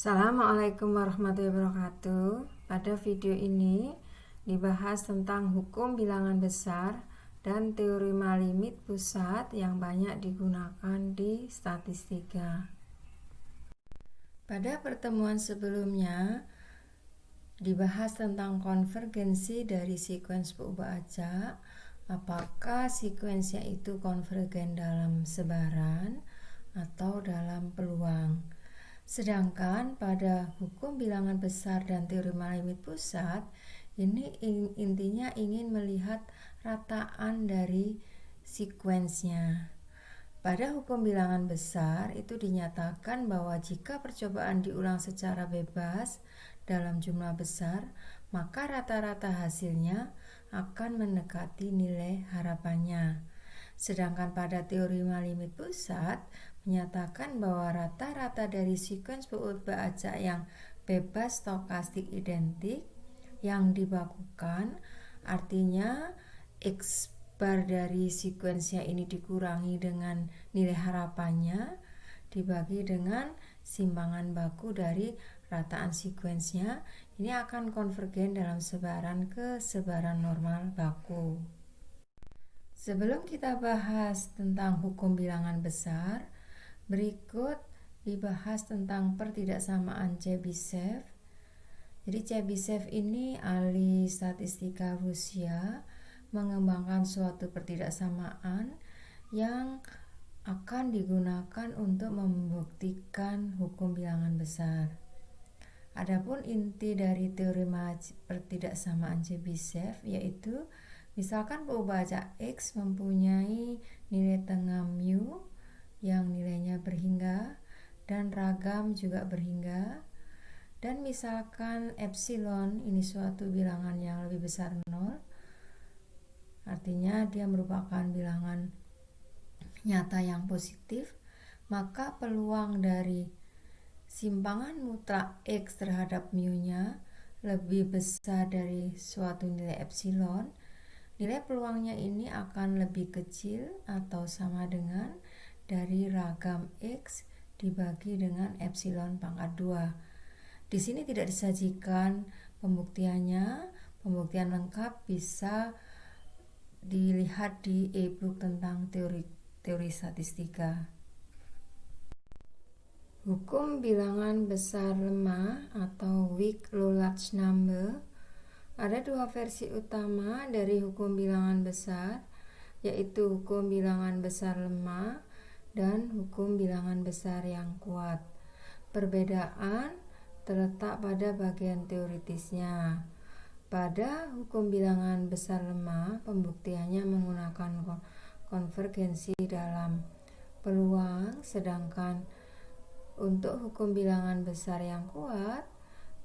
Assalamualaikum warahmatullahi wabarakatuh. Pada video ini dibahas tentang hukum bilangan besar dan teorema limit pusat yang banyak digunakan di statistika. Pada pertemuan sebelumnya dibahas tentang konvergensi dari sekuens berubah acak. Apakah sekuensnya itu konvergen dalam sebaran atau dalam peluang? Sedangkan pada hukum bilangan besar dan teorema limit pusat, ini intinya ingin melihat rataan dari sekuensnya. Pada hukum bilangan besar itu dinyatakan bahwa jika percobaan diulang secara bebas dalam jumlah besar, maka rata-rata hasilnya akan mendekati nilai harapannya. Sedangkan pada teorema limit pusat menyatakan bahwa rata-rata dari sekuens berubah acak yang bebas stokastik identik yang dibakukan, artinya X bar dari sekuensnya ini dikurangi dengan nilai harapannya dibagi dengan simpangan baku dari rataan sekuensnya, ini akan konvergen dalam sebaran ke sebaran normal baku. Sebelum kita bahas tentang hukum bilangan besar, berikut dibahas tentang pertidaksamaan Chebyshev. Jadi Chebyshev ini ahli statistika Rusia mengembangkan suatu pertidaksamaan yang akan digunakan untuk membuktikan hukum bilangan besar. Adapun inti dari teorema pertidaksamaan Chebyshev yaitu misalkan berubah acak X mempunyai nilai tengah mu yang nilainya berhingga dan ragam juga berhingga, dan misalkan epsilon ini suatu bilangan yang lebih besar 0, artinya dia merupakan bilangan nyata yang positif, maka peluang dari simpangan mutlak X terhadap mu-nya lebih besar dari suatu nilai epsilon. Nilai peluangnya ini akan lebih kecil atau sama dengan dari ragam X dibagi dengan epsilon pangkat 2. Di sini tidak disajikan pembuktiannya. Pembuktian lengkap bisa dilihat di e-book tentang teori statistika. Hukum bilangan besar lemah atau weak low large number. Ada dua versi utama dari hukum bilangan besar, yaitu hukum bilangan besar lemah dan hukum bilangan besar yang kuat. Perbedaan terletak pada bagian teoritisnya. Pada hukum bilangan besar lemah, pembuktiannya menggunakan konvergensi dalam peluang, sedangkan untuk hukum bilangan besar yang kuat,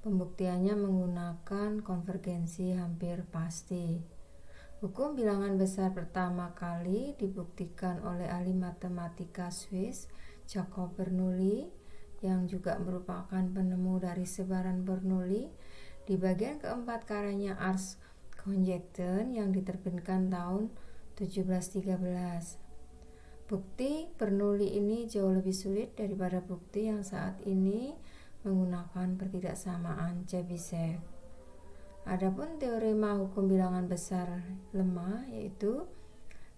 pembuktiannya menggunakan konvergensi hampir pasti. Hukum bilangan besar pertama kali dibuktikan oleh ahli matematika Swiss Jacob Bernoulli, yang juga merupakan penemu dari sebaran Bernoulli, di bagian keempat karyanya Ars Conjecture yang diterbitkan tahun 1713. Bukti Bernoulli ini jauh lebih sulit daripada bukti yang saat ini menggunakan pertidaksamaan Chebyshev. Adapun teorema hukum bilangan besar lemah yaitu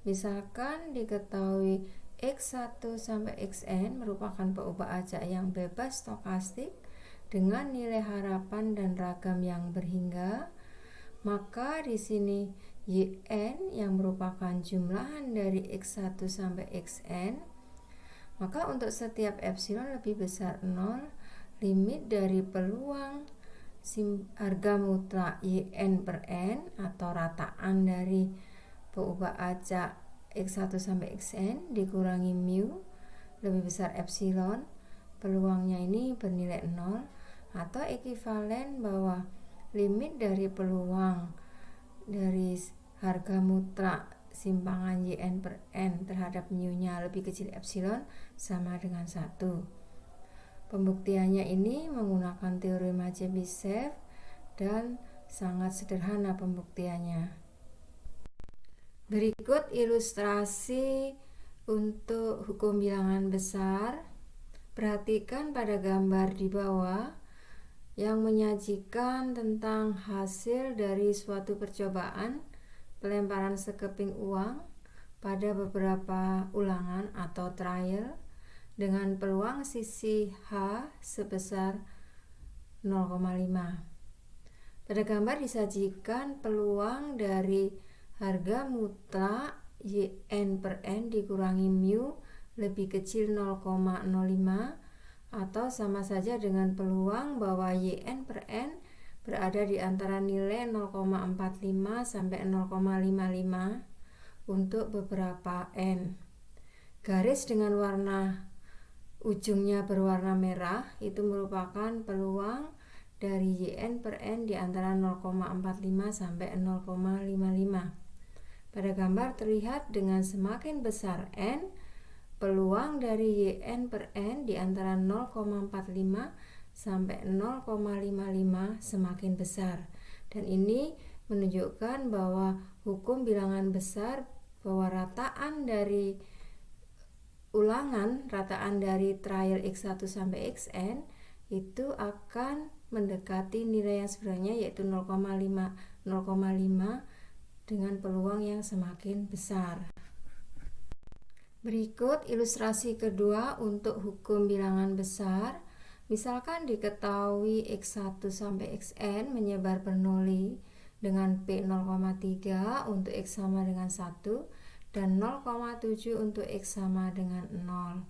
misalkan diketahui X1 sampai Xn merupakan berubah acak yang bebas stokastik dengan nilai harapan dan ragam yang berhingga, maka di sini Yn yang merupakan jumlahan dari X1 sampai Xn, maka untuk setiap epsilon lebih besar 0, limit dari peluang harga mutlak Yn per N atau rataan dari berubah acak X1 sampai Xn dikurangi mu lebih besar epsilon, peluangnya ini bernilai 0, atau ekivalen bahwa limit dari peluang dari harga mutlak simpangan Yn per N terhadap mu-nya lebih kecil epsilon sama dengan 1. Pembuktiannya ini menggunakan teorema Chebyshev dan sangat sederhana pembuktiannya. Berikut ilustrasi untuk hukum bilangan besar. Perhatikan pada gambar di bawah yang menyajikan tentang hasil dari suatu percobaan pelemparan sekeping uang pada beberapa ulangan atau trial dengan peluang sisi H sebesar 0,5. Pada gambar disajikan peluang dari harga mutlak YN per N dikurangi mu lebih kecil 0,05 atau sama saja dengan peluang bahwa YN per N berada di antara nilai 0,45 sampai 0,55 untuk beberapa N. Garis dengan warna ujungnya berwarna merah itu merupakan peluang dari YN per N di antara 0,45 sampai 0,55. Pada gambar terlihat dengan semakin besar N, peluang dari YN per N di antara 0,45 sampai 0,55 semakin besar. Dan ini menunjukkan bahwa hukum bilangan besar bahwa rataan dari ulangan, rataan dari trial X1 sampai Xn itu akan mendekati nilai yang sebenarnya yaitu 0,5 dengan peluang yang semakin besar. Berikut ilustrasi kedua untuk hukum bilangan besar. Misalkan diketahui X1 sampai Xn menyebar bernoulli dengan P 0,3 untuk X sama dengan 1 dan 0,7 untuk X sama dengan 0.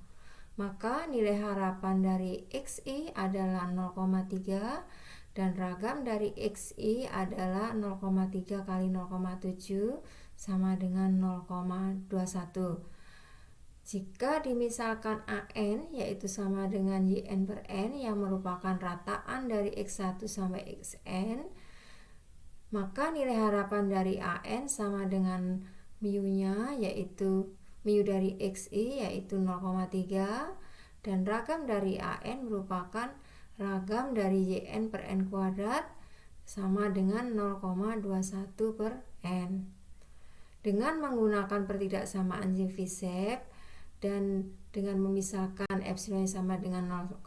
Maka nilai harapan dari XI adalah 0,3 dan ragam dari XI adalah 0,3 kali 0,7 sama dengan 0,21. Jika dimisalkan AN yaitu sama dengan YN per N yang merupakan rataan dari X1 sampai Xn, maka nilai harapan dari AN sama dengan mu-nya yaitu mu dari XI yaitu 0,3 dan ragam dari AN merupakan ragam dari YN per N kuadrat sama dengan 0,21 per N. Dengan menggunakan pertidaksamaan Jevisev dan dengan memisahkan epsilon sama dengan 0,1,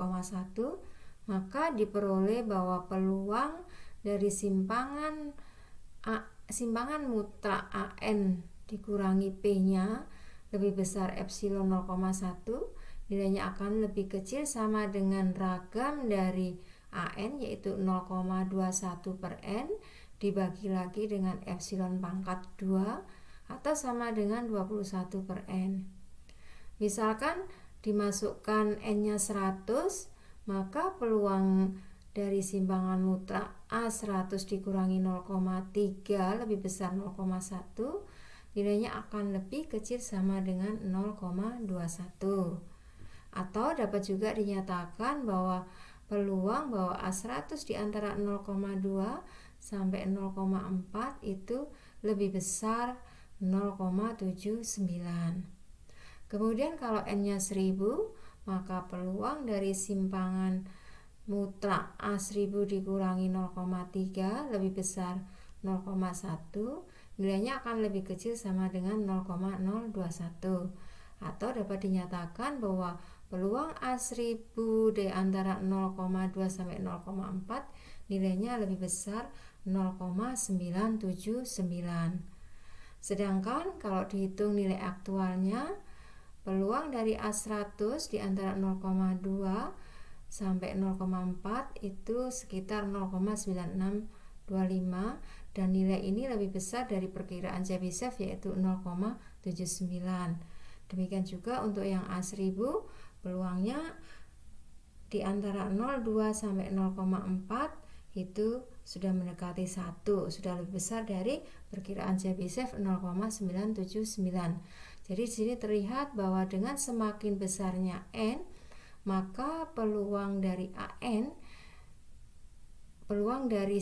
maka diperoleh bahwa peluang dari simpangan mutlak AN dikurangi P-nya lebih besar epsilon 0,1, nilainya akan lebih kecil sama dengan ragam dari AN yaitu 0,21 per N dibagi lagi dengan epsilon pangkat 2 atau sama dengan 21 per N. Misalkan dimasukkan N-nya 100, maka peluang dari simpangan mutlak A100 dikurangi 0,3 lebih besar 0,1, nilainya akan lebih kecil sama dengan 0,21. Atau dapat juga dinyatakan bahwa peluang bahwa A100 di antara 0,2 sampai 0,4 itu lebih besar 0,79. Kemudian kalau N-nya 1000, maka peluang dari simpangan mutlak A1000 dikurangi 0,3 lebih besar 0,1, nilainya akan lebih kecil sama dengan 0,021. Atau dapat dinyatakan bahwa peluang A1000 di antara 0,2 sampai 0,4 nilainya lebih besar 0,979. Sedangkan kalau dihitung nilai aktualnya, peluang dari A100 di antara 0,2 sampai 0,4 itu sekitar 0,9625 dan nilai ini lebih besar dari perkiraan Jevisev yaitu 0,79. Demikian juga untuk yang A1000, peluangnya di antara 0,2 sampai 0,4 itu sudah mendekati 1, sudah lebih besar dari perkiraan Jevisev 0,979. Jadi di sini terlihat bahwa dengan semakin besarnya N, maka peluang dari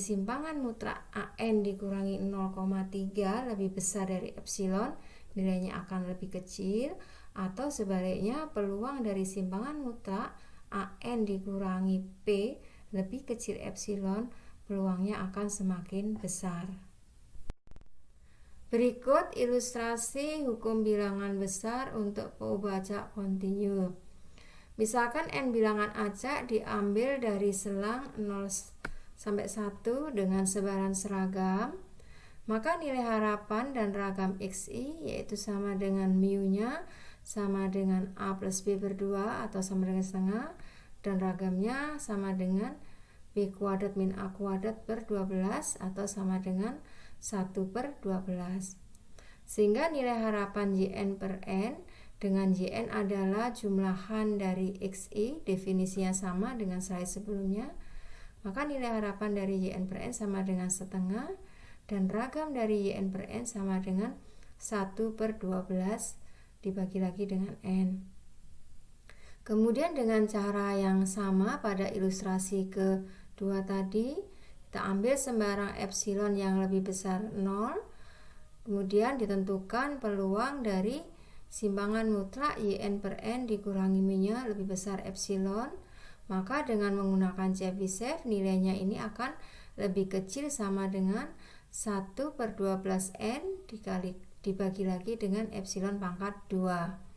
simpangan mutlak AN dikurangi 0,3 lebih besar dari epsilon, nilainya akan lebih kecil. Atau sebaliknya, peluang dari simpangan mutlak AN dikurangi P lebih kecil epsilon, peluangnya akan semakin besar. Berikut ilustrasi hukum bilangan besar untuk pembajak kontinu. Misalkan N bilangan acak diambil dari selang 0 sampai 1 dengan sebaran seragam, maka nilai harapan dan ragam XI yaitu sama dengan mu-nya sama dengan A plus B per 2 atau sama dengan setengah, dan ragamnya sama dengan B kuadrat min A kuadrat per 12 atau sama dengan 1 per 12. Sehingga nilai harapan JN per N dengan JN adalah jumlahan dari XI, definisinya sama dengan slide sebelumnya. Maka nilai harapan dari JN per N sama dengan setengah, dan ragam dari JN per N sama dengan 1 per 12 dibagi lagi dengan N. Kemudian dengan cara yang sama pada ilustrasi kedua tadi, kita ambil sembarang epsilon yang lebih besar 0, kemudian ditentukan peluang dari simpangan mutlak YN per N dikurangi mu-nya lebih besar epsilon, maka dengan menggunakan Chebyshev nilainya ini akan lebih kecil sama dengan 1 per 12 N dibagi lagi dengan epsilon pangkat 2.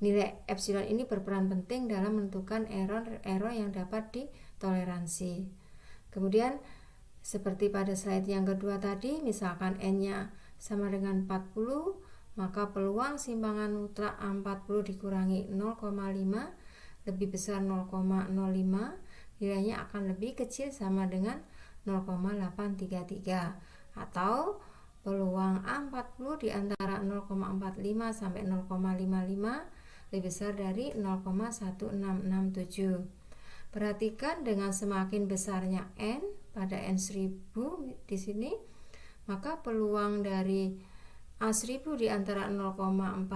Nilai epsilon ini berperan penting dalam menentukan error yang dapat ditoleransi. Kemudian seperti pada slide yang kedua tadi, misalkan N-nya sama dengan 40, maka peluang simpangan mutlak A40 dikurangi 0,5 lebih besar 0,05, nilainya akan lebih kecil sama dengan 0,833, atau peluang A40 di antara 0,45 sampai 0,55 lebih besar dari 0,1667. Perhatikan dengan semakin besarnya N pada N1000 di sini, maka peluang dari A1000 di antara 0,45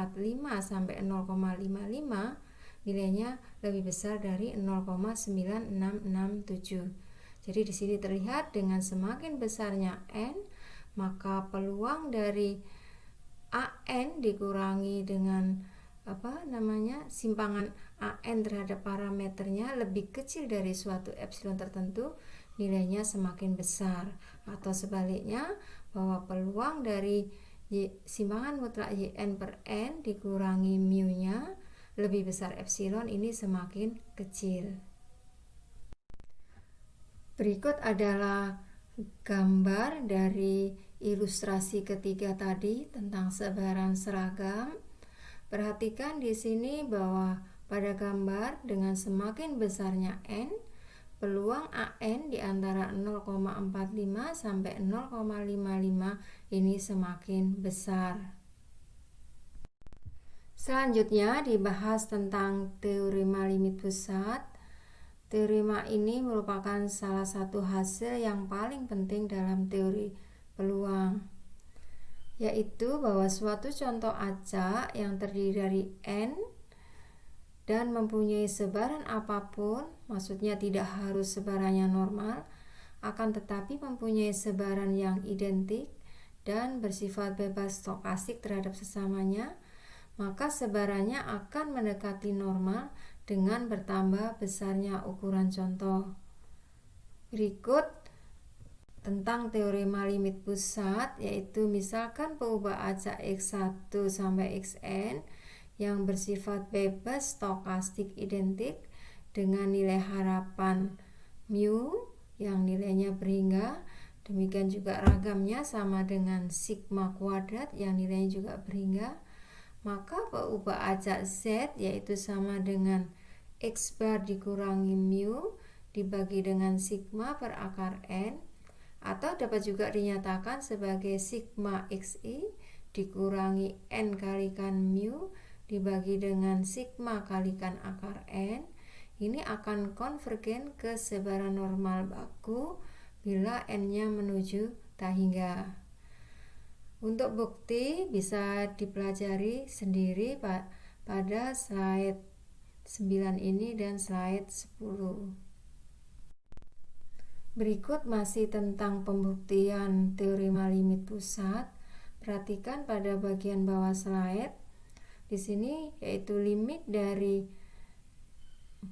sampai 0,55 nilainya lebih besar dari 0,9667. Jadi di sini terlihat dengan semakin besarnya N, maka peluang dari AN dikurangi dengan simpangan AN terhadap parameternya lebih kecil dari suatu epsilon tertentu, nilainya semakin besar. Atau sebaliknya, bahwa peluang dari simpangan mutlak YN per N dikurangi mu-nya lebih besar epsilon, ini semakin kecil. Berikut adalah gambar dari ilustrasi ketiga tadi tentang sebaran seragam. Perhatikan di sini bahwa pada gambar dengan semakin besarnya N, peluang AN di antara 0,45 sampai 0,55 ini semakin besar. Selanjutnya dibahas tentang teorema limit pusat. Teorema ini merupakan salah satu hasil yang paling penting dalam teori peluang, yaitu bahwa suatu contoh acak yang terdiri dari N dan mempunyai sebaran apapun, maksudnya tidak harus sebarannya normal, akan tetapi mempunyai sebaran yang identik dan bersifat bebas stokastik terhadap sesamanya, maka sebarannya akan mendekati normal dengan bertambah besarnya ukuran contoh. Berikut tentang teorema limit pusat, yaitu misalkan peubah acak X1 sampai Xn yang bersifat bebas stokastik identik dengan nilai harapan mu yang nilainya berhingga, demikian juga ragamnya sama dengan sigma kuadrat yang nilainya juga berhingga, maka peubah acak Z yaitu sama dengan X bar dikurangi mu dibagi dengan sigma per akar N, atau dapat juga dinyatakan sebagai sigma XI dikurangi N kalikan mu dibagi dengan sigma kalikan akar N. Ini akan konvergen ke sebaran normal baku bila N-nya menuju tak hingga. Untuk bukti bisa dipelajari sendiri pada slide 9 ini dan slide 10. Berikut masih tentang pembuktian teorema limit pusat. Perhatikan pada bagian bawah slide. Di sini yaitu limit dari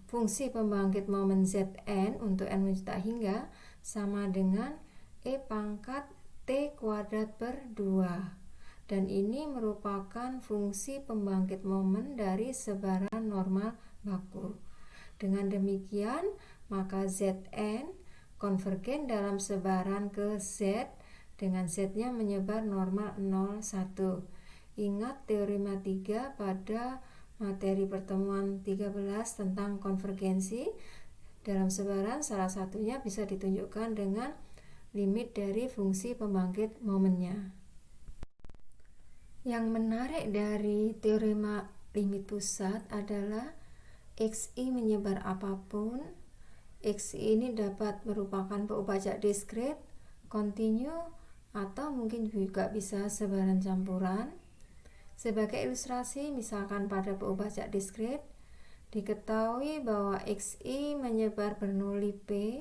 fungsi pembangkit momen Zn untuk n menuju tak hingga sama dengan E pangkat T kuadrat per 2. Dan ini merupakan fungsi pembangkit momen dari sebaran normal baku. Dengan demikian, maka Zn konvergen dalam sebaran ke Z dengan Z-nya menyebar normal 0, 1. Ingat teorema 3 pada materi pertemuan 13 tentang konvergensi dalam sebaran, salah satunya bisa ditunjukkan dengan limit dari fungsi pembangkit momennya. Yang menarik dari teorema limit pusat adalah Xi menyebar apapun. Xi ini dapat merupakan peubajak diskrit, kontinu, atau mungkin juga bisa sebaran campuran. Sebagai ilustrasi, misalkan pada peubajak diskrit, diketahui bahwa Xi menyebar Bernoulli P,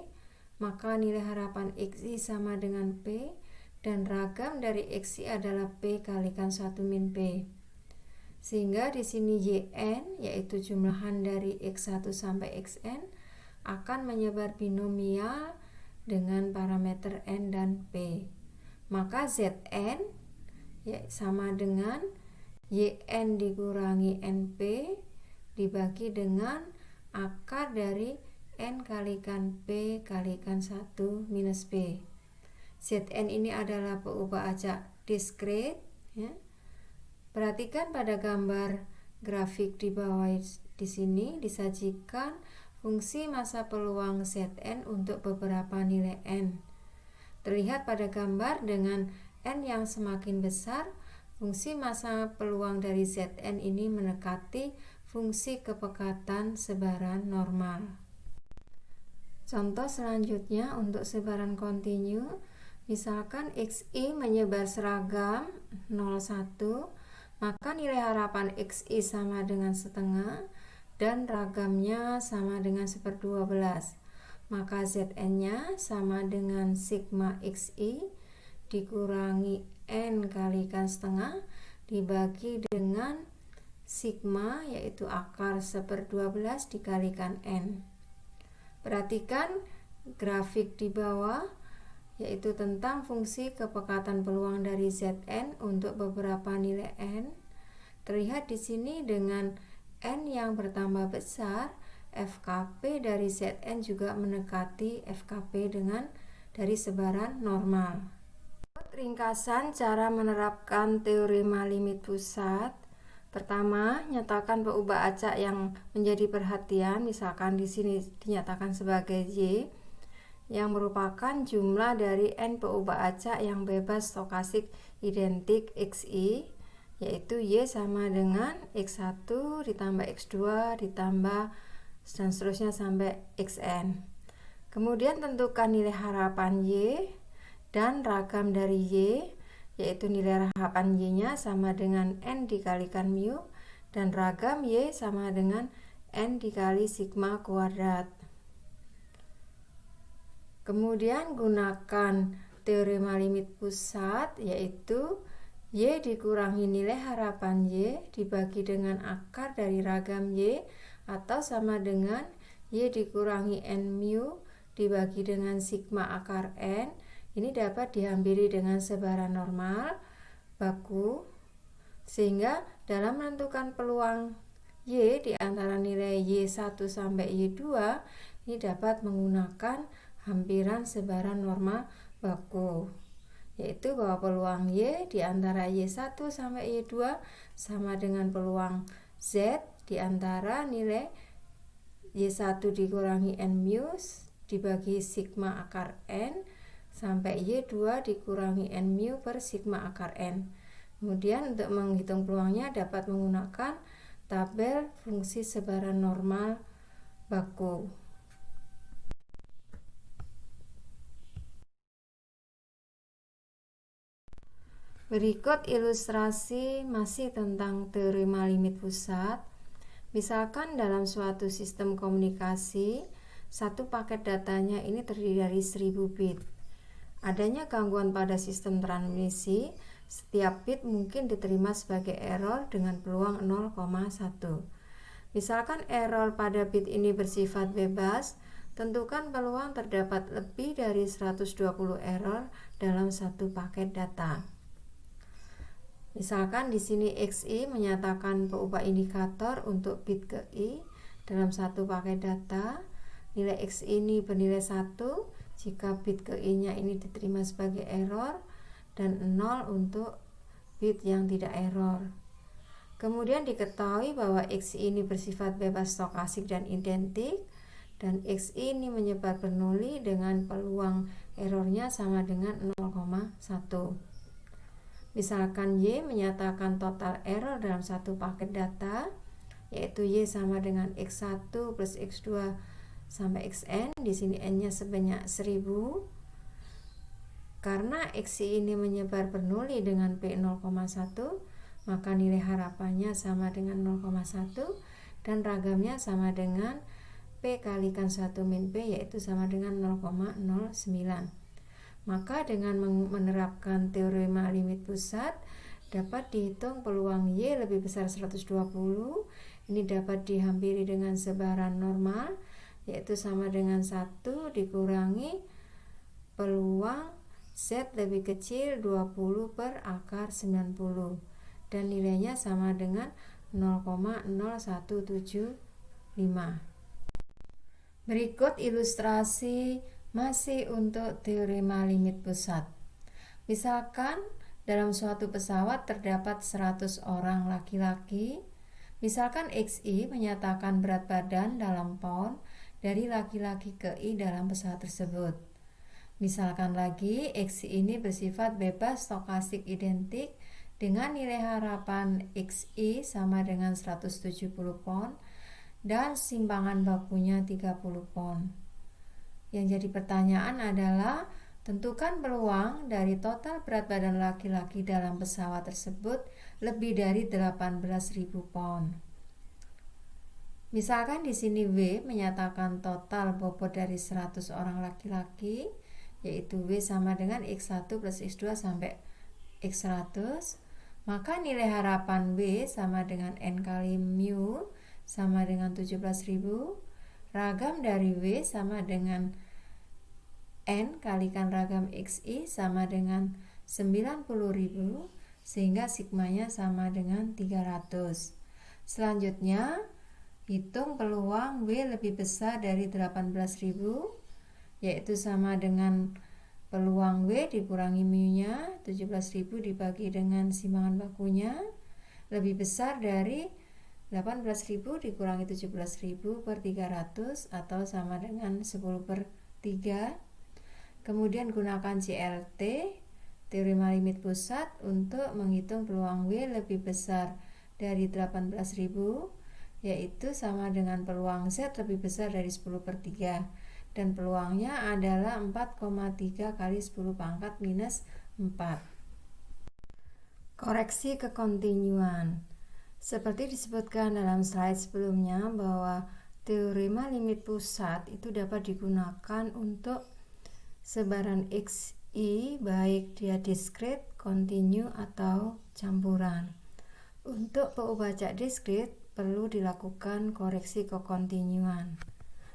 maka nilai harapan Xi sama dengan P, dan ragam dari Xi adalah P kalikan 1 min P. Sehingga di sini Yn, yaitu jumlahan dari X1 sampai Xn, akan menyebar binomial dengan parameter N dan P. Maka Zn sama dengan Yn dikurangi Np dibagi dengan akar dari N kalikan P kalikan 1 minus P. Zn ini adalah peubajak diskrit, ya. Perhatikan pada gambar grafik di bawah di sini disajikan fungsi massa peluang Zn untuk beberapa nilai N. Terlihat pada gambar dengan N yang semakin besar, fungsi massa peluang dari Zn ini mendekati fungsi kepekatan sebaran normal. Contoh selanjutnya untuk sebaran kontinu, misalkan Xi menyebar seragam 0,1, maka nilai harapan Xi sama dengan setengah dan ragamnya sama dengan 1/12. Maka Zn-nya sama dengan sigma Xi dikurangi N kalikan setengah dibagi dengan sigma, yaitu akar 1/12 dikalikan N. Perhatikan grafik di bawah, yaitu tentang fungsi kepekatan peluang dari Zn untuk beberapa nilai N. Terlihat di sini dengan N yang bertambah besar, FKP dari Zn juga mendekati FKP dari sebaran normal. Ringkasan cara menerapkan teorema limit pusat. Pertama, nyatakan peubah acak yang menjadi perhatian, misalkan di sini dinyatakan sebagai Y, yang merupakan jumlah dari N peubah acak yang bebas stokastik identik Xi, yaitu Y sama dengan X1 ditambah X2 ditambah dan seterusnya sampai Xn. Kemudian tentukan nilai harapan Y dan ragam dari Y, yaitu nilai harapan Y-nya sama dengan N dikalikan mu dan ragam Y sama dengan N dikali sigma kuadrat. Kemudian gunakan teorema limit pusat, yaitu Y dikurangi nilai harapan Y dibagi dengan akar dari ragam Y, atau sama dengan Y dikurangi N mu dibagi dengan sigma akar N. Ini dapat dihampiri dengan sebaran normal baku, sehingga dalam menentukan peluang Y di antara nilai Y1 sampai Y2 ini dapat menggunakan hampiran sebaran normal baku, yaitu bahwa peluang Y di antara Y1 sampai Y2 sama dengan peluang Z di antara nilai Y1 dikurangi N mu dibagi sigma akar N sampai Y2 dikurangi N mu per sigma akar N. Kemudian untuk menghitung peluangnya dapat menggunakan tabel fungsi sebaran normal baku. Berikut ilustrasi masih tentang teorema limit pusat. Misalkan dalam suatu sistem komunikasi, satu paket datanya ini terdiri dari 1000 bit. Adanya gangguan pada sistem transmisi, setiap bit mungkin diterima sebagai error dengan peluang 0,1. Misalkan error pada bit ini bersifat bebas, tentukan peluang terdapat lebih dari 120 error dalam satu paket data. Misalkan di sini Xi menyatakan peubah indikator untuk bit ke I dalam satu paket data. Nilai X ini bernilai 1 jika bit ke I-nya ini diterima sebagai error, dan 0 untuk bit yang tidak error. Kemudian diketahui bahwa X ini bersifat bebas stokastik dan identik, dan X ini menyebar Bernoulli dengan peluang errornya sama dengan 0,1. Misalkan Y menyatakan total error dalam satu paket data, yaitu Y sama dengan X1 plus X2 sampai Xn. Di sini N-nya sebanyak 1000. Karena X ini menyebar Bernoulli dengan P 0,1, maka nilai harapannya sama dengan 0,1 dan ragamnya sama dengan P kalikan 1 min P, yaitu sama dengan 0,09. Maka dengan menerapkan teorema limit pusat, dapat dihitung peluang Y lebih besar 120. Ini dapat dihampiri dengan sebaran normal, yaitu sama dengan 1 dikurangi peluang Z lebih kecil 20 per akar 90, dan nilainya sama dengan 0,0175. Berikut ilustrasi masih untuk teorema limit pusat. Misalkan dalam suatu pesawat terdapat 100 orang laki-laki. Misalkan XI menyatakan berat badan dalam pound dari laki-laki ke I dalam pesawat tersebut. Misalkan lagi XI ini bersifat bebas stokastik identik dengan nilai harapan XI sama dengan 170 pound dan simpangan bakunya 30 pound. Yang jadi pertanyaan adalah tentukan peluang dari total berat badan laki-laki dalam pesawat tersebut lebih dari 18.000 pound. Misalkan di sini W menyatakan total bobot dari 100 orang laki-laki, yaitu W sama dengan X1 plus X2 sampai X100, maka nilai harapan W sama dengan N kali mu sama dengan 17.000, ragam dari W sama dengan N kalikan ragam XI sama dengan 90.000, sehingga sigmanya sama dengan 300. Selanjutnya, hitung peluang W lebih besar dari 18.000, yaitu sama dengan peluang W dikurangi mu-nya, 17.000 dibagi dengan simpangan bakunya, lebih besar dari 18.000 dikurangi 17.000 per 300, atau sama dengan 10 per 3. Kemudian gunakan CLT, teorema limit pusat, untuk menghitung peluang W lebih besar dari 18.000, yaitu sama dengan peluang Z lebih besar dari 10 per 3, dan peluangnya adalah 4,3 kali 10 pangkat minus 4. Koreksi kekontinuan. Seperti disebutkan dalam slide sebelumnya bahwa teorema limit pusat itu dapat digunakan untuk sebaran XI baik dia diskrit, kontinu, atau campuran. Untuk pembaca diskrit perlu dilakukan koreksi kekontinuan.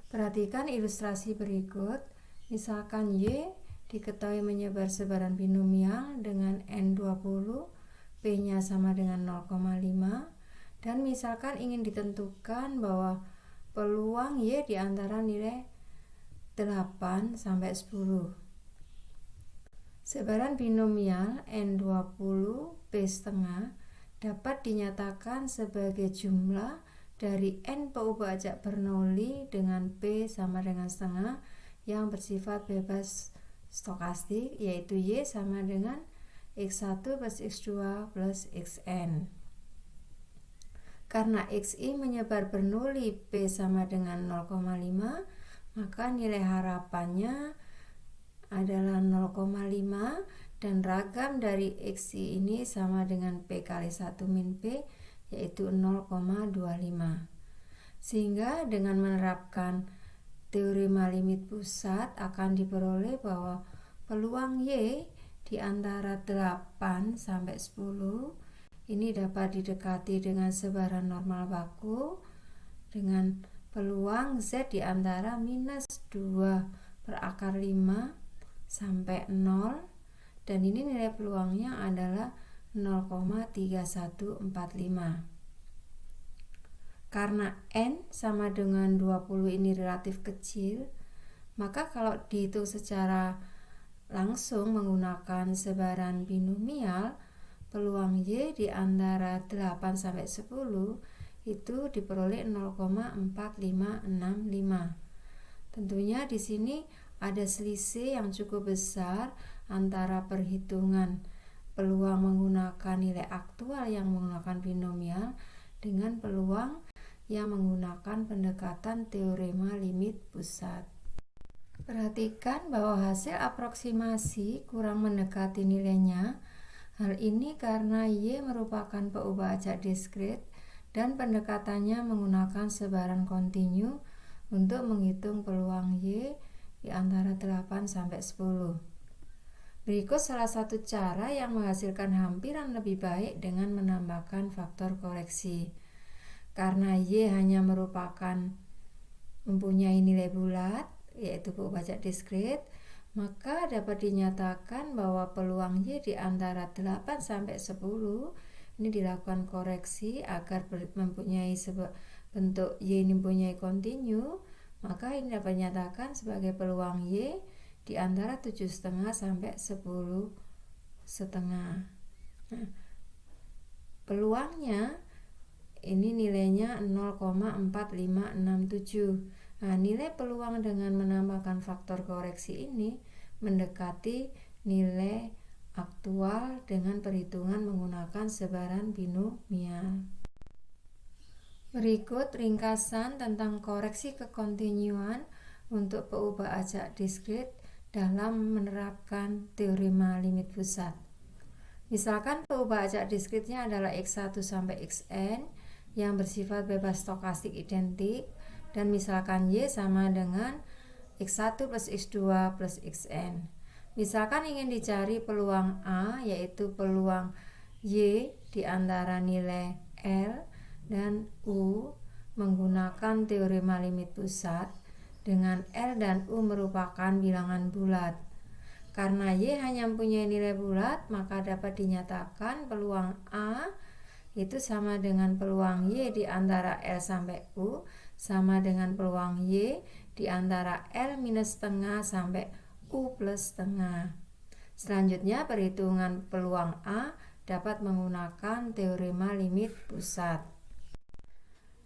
Perhatikan ilustrasi berikut. Misalkan Y diketahui menyebar sebaran binomial dengan N20, P-nya sama dengan 0,5, dan misalkan ingin ditentukan bahwa peluang Y di antara nilai 8 sampai 10. Sebaran binomial N20 P setengah dapat dinyatakan sebagai jumlah dari N peubah acak Bernoulli dengan P sama dengan setengah yang bersifat bebas stokastik, yaitu Y sama dengan X1 plus X2 plus Xn. Karena Xi menyebar Bernoulli P sama dengan 0,5, maka nilai harapannya adalah 0,5, dan ragam dari Xi ini sama dengan P kali 1 min P, yaitu 0,25. Sehingga dengan menerapkan teorema limit pusat akan diperoleh bahwa peluang Y di antara 8 sampai 10 ini dapat didekati dengan sebaran normal baku dengan peluang Z di antara minus 2 per akar 5 sampai 0, dan ini nilai peluangnya adalah 0,3145. karena N sama dengan 20 ini relatif kecil, maka kalau dihitung secara langsung menggunakan sebaran binomial, peluang Y di antara 8 sampai 10 itu diperoleh 0,4565. Tentunya di sini ada selisih yang cukup besar antara perhitungan peluang menggunakan nilai aktual yang menggunakan binomial dengan peluang yang menggunakan pendekatan teorema limit pusat. Perhatikan bahwa hasil aproksimasi kurang mendekati nilainya. Hal ini karena Y merupakan peubah acak diskrit dan pendekatannya menggunakan sebaran kontinu untuk menghitung peluang Y di antara 8 sampai 10. Berikut salah satu cara yang menghasilkan hampiran lebih baik dengan menambahkan faktor koreksi. Karena Y hanya mempunyai nilai bulat, yaitu peubah acak diskrit, maka dapat dinyatakan bahwa peluang Y di antara 8 sampai 10 ini dilakukan koreksi agar mempunyai bentuk Y ini mempunyai kontinu, maka ini dapat dinyatakan sebagai peluang Y di antara 7,5 sampai 10,5. Nah, peluangnya ini nilainya 0,4567. Nah, nilai peluang dengan menambahkan faktor koreksi ini mendekati nilai aktual dengan perhitungan menggunakan sebaran binomial. Berikut ringkasan tentang koreksi kekontinuan untuk peubah acak diskrit dalam menerapkan teorema limit pusat. Misalkan peubah acak diskritnya adalah X1 sampai Xn yang bersifat bebas stokastik identik, dan misalkan Y sama dengan X1 plus X2 plus Xn. Misalkan ingin dicari peluang A, yaitu peluang Y di antara nilai L dan U menggunakan teorema limit pusat, dengan L dan U merupakan bilangan bulat. Karena Y hanya mempunyai nilai bulat, maka dapat dinyatakan peluang A itu sama dengan peluang Y di antara L sampai U sama dengan peluang Y di antara L minus setengah sampai U plus setengah. Selanjutnya perhitungan peluang A dapat menggunakan teorema limit pusat.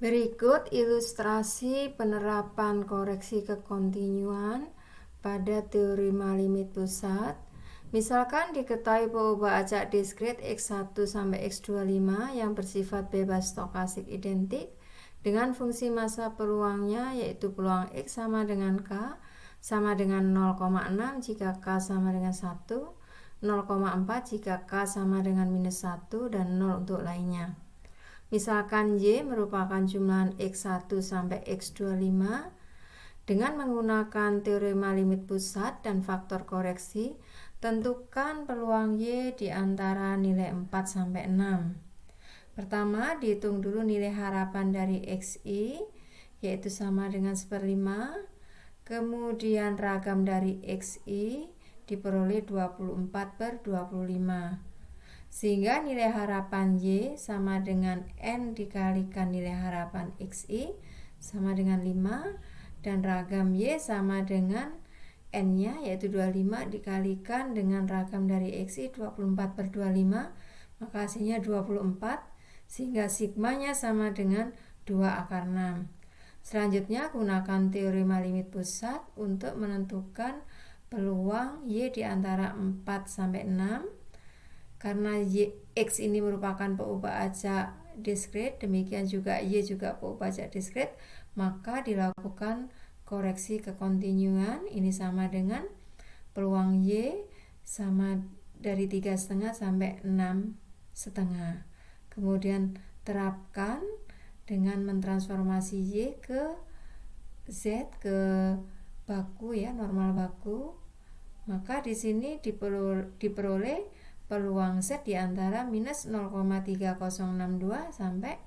Berikut ilustrasi penerapan koreksi kekontinuan pada teorema limit pusat. Misalkan diketahui peubah acak diskrit X1 sampai X25 yang bersifat bebas stokastik identik dengan fungsi massa peluangnya, yaitu peluang X sama dengan K sama dengan 0,6 jika K sama dengan 1, 0,4 jika K sama dengan minus 1, dan 0 untuk lainnya. Misalkan Y merupakan jumlahan X1 sampai X25, dengan menggunakan teorema limit pusat dan faktor koreksi, tentukan peluang Y di antara nilai 4 sampai 6. Pertama, dihitung dulu nilai harapan dari XI, yaitu sama dengan 1/5. Kemudian ragam dari XI diperoleh 24/25. Sehingga nilai harapan Y sama dengan N dikalikan nilai harapan XI sama dengan 5, dan ragam Y sama dengan N-nya, yaitu 25 dikalikan dengan ragam dari XI 24/25, maka hasilnya 24, sehingga sigmanya sama dengan 2/6. Selanjutnya gunakan teorema limit pusat untuk menentukan peluang Y di antara 4 sampai 6. Karena X ini merupakan peubah acak diskrit, demikian juga Y juga peubah acak diskrit, maka dilakukan koreksi kekontinuan. Ini sama dengan peluang Y sama dari 3,5 sampai 6,5. Kemudian terapkan dengan mentransformasi Y ke Z, ke baku ya, normal baku. Maka di sini diperoleh peluang Z di antara minus 0,3062 sampai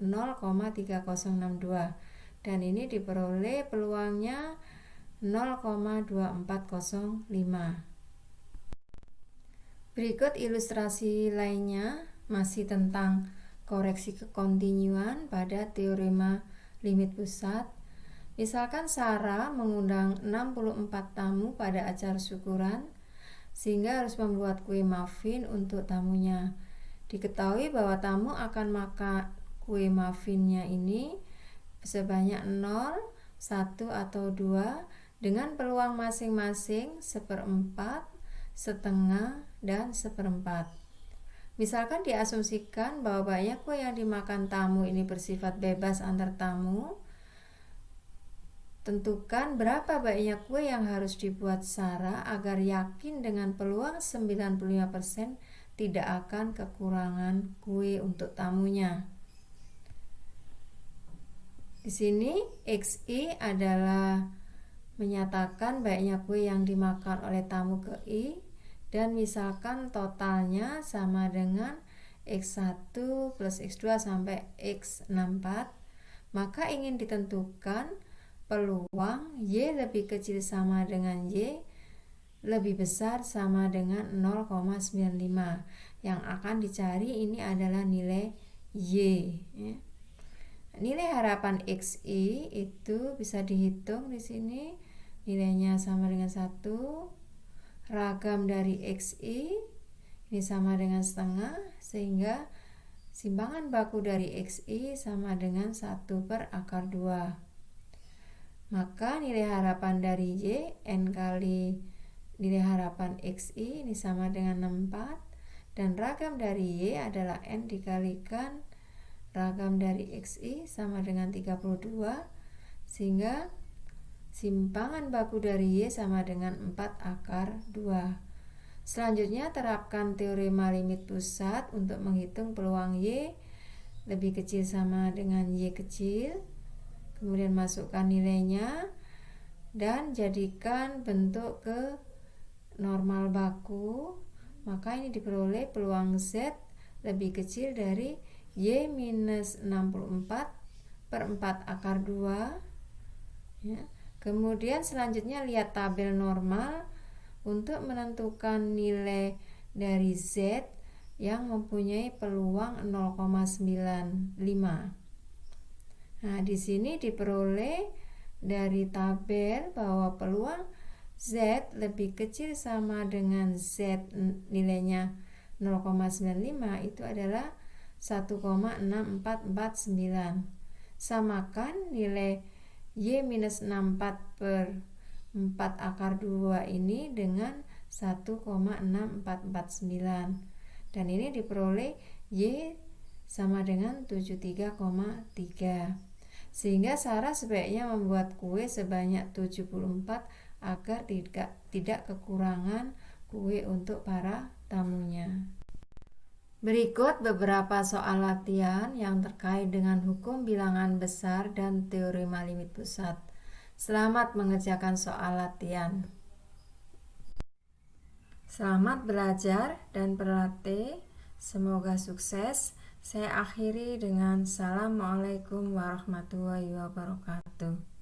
0,3062, dan ini diperoleh peluangnya 0,2405. Berikut ilustrasi lainnya masih tentang koreksi kekontinuan pada teorema limit pusat. Misalkan Sarah mengundang 64 tamu pada acara syukuran, sehingga harus membuat kue muffin untuk tamunya. Diketahui bahwa tamu akan makan kue muffinnya ini sebanyak 0, 1 atau 2 dengan peluang masing-masing 1/4, setengah, dan 1/4. Misalkan diasumsikan bahwa banyak kue yang dimakan tamu ini bersifat bebas antar tamu. Tentukan berapa banyak kue yang harus dibuat Sarah agar yakin dengan peluang 95% tidak akan kekurangan kue untuk tamunya. Di sini XI adalah menyatakan banyaknya kue yang dimakan oleh tamu ke I, dan misalkan totalnya sama dengan X1 plus X2 sampai X64, maka ingin ditentukan peluang Y lebih kecil sama dengan Y lebih besar sama dengan 0,95. Yang akan dicari ini adalah nilai Y. Nilai harapan XI itu bisa dihitung di sini. Nilainya sama dengan 1. Ragam dari XI ini sama dengan setengah, sehingga simpangan baku dari XI sama dengan 1/2. Maka nilai harapan dari Y N kali nilai harapan XI ini sama dengan 64, dan ragam dari Y adalah N dikalikan ragam dari XI sama dengan 32, sehingga simpangan baku dari Y sama dengan 4/2. Selanjutnya terapkan teorema limit pusat untuk menghitung peluang Y lebih kecil sama dengan Y kecil. Kemudian masukkan nilainya dan jadikan bentuk ke normal baku. Maka ini diperoleh peluang Z lebih kecil dari Y minus 64/4/2. Ya. Kemudian selanjutnya lihat tabel normal untuk menentukan nilai dari Z yang mempunyai peluang 0,95. Nah, di sini diperoleh dari tabel bahwa peluang Z lebih kecil sama dengan Z nilainya 0,95 itu adalah 1,6449. Samakan nilai Y minus 64/4/2 ini dengan 1,6449, dan ini diperoleh Y sama dengan 73,3. Sehingga Sarah sebaiknya membuat kue sebanyak 74 agar tidak kekurangan kue untuk para tamunya. Berikut beberapa soal latihan yang terkait dengan hukum bilangan besar dan teorema limit pusat. Selamat mengerjakan soal latihan. Selamat belajar dan berlatih. Semoga sukses. Saya akhiri dengan Assalamualaikum warahmatullahi wabarakatuh.